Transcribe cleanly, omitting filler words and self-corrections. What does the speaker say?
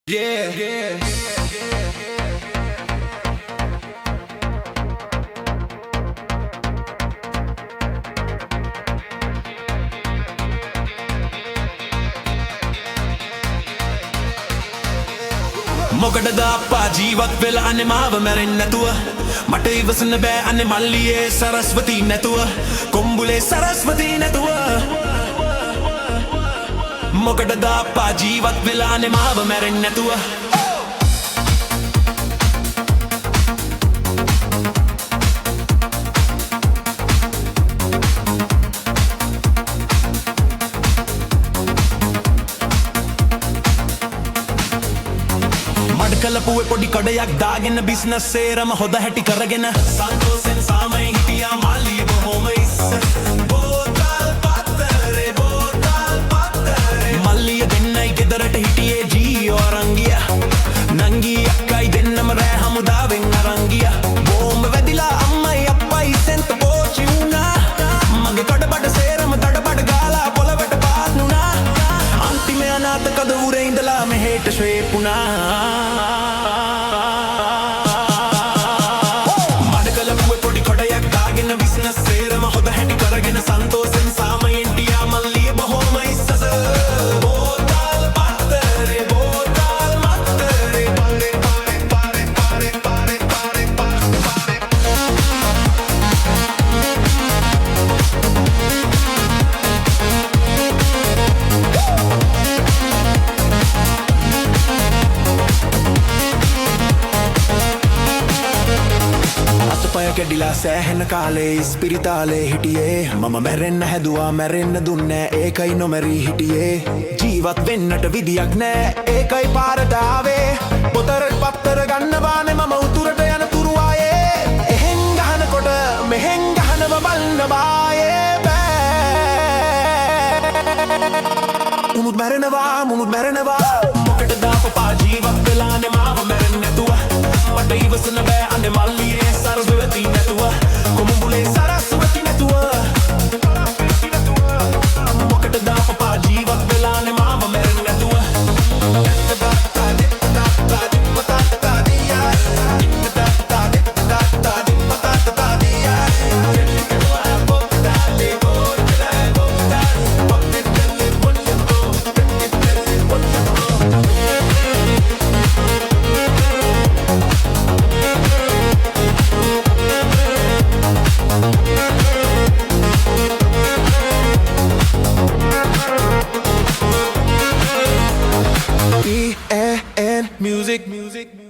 Yeah, yeah. මොකටද අප්පා ජීවත් වෙලා අනේ මාව මැරෙන්න නැතුව මට ඉවසන්න බෑ අනේ මල්ලියේ සරස්වති නැතුව කොම්බුලේ සරස්වති නැතුව මොකටද අප්පා ජීවත් වෙලා අනේ මාව මැරෙන්න නැතුව කලපුවේ පොඩි කඩයක් දාගෙන බිස්නස් සේරම හොද හැටි කරගෙන සන්තෝෂෙන් සාමයි හිටියා මල්ලිය බොහොම ඉස්සර බෝතල් පත්තරේ මල්ලිය දෙන්නයි ගෙදරට හිටියේ ජීයෝ අරන් ගියා නංගි අක්කයි දෙන්නම රෑ හමුදාවෙන් අරන් ගියා බෝම්බ වැදිලා අම්මයි අප්පයි සෙන්ත බෝචි වුණා මගේ කඩබඩ සේරම තඩබඩ ගාලා පොළවට පාත් නුණා අන්තිම අනාථ කදවුරේ ඉඳලා මෙහෙට ශ්වේපුණා සන්තෝෂෙන් සාමයෙන් ටියා මල්ලිය බොහොම ඉස්සස බෝතල් පත්තරේ බෝතල් මත්තරේ අතපය කැඩිලා සෑහෙන කාලේ ඉස්පිරිතාලේ හිටියේ මම මැරෙන්න හැදුවා මැරෙන්න දුන්නේ ඒකයි නොමැරී හිටියේ ජීවත් වෙන්නට විදියක් නෑ ඒකයි පාරට ආවේ පොතර පත්තර ගන්නවානේ මම උතුරට යන තුරු ආයේ එහෙන් ගහනකොට මෙහෙන් ගහනව බලන්න බායේ බෑ මුනුත් මැරෙනවා මොකටද අප්පා ජීවත් වෙලානේ මාව මැරෙන්න නැතුව මට ඉවසන්න බෑ අනේ මල්ලියේ සරස්වති නැතුව කොම්බුලේ සරස්වති නැතුව මොකටද අප්පා ජීවත් වෙලානේ මාව මැරෙන්න නැතුව music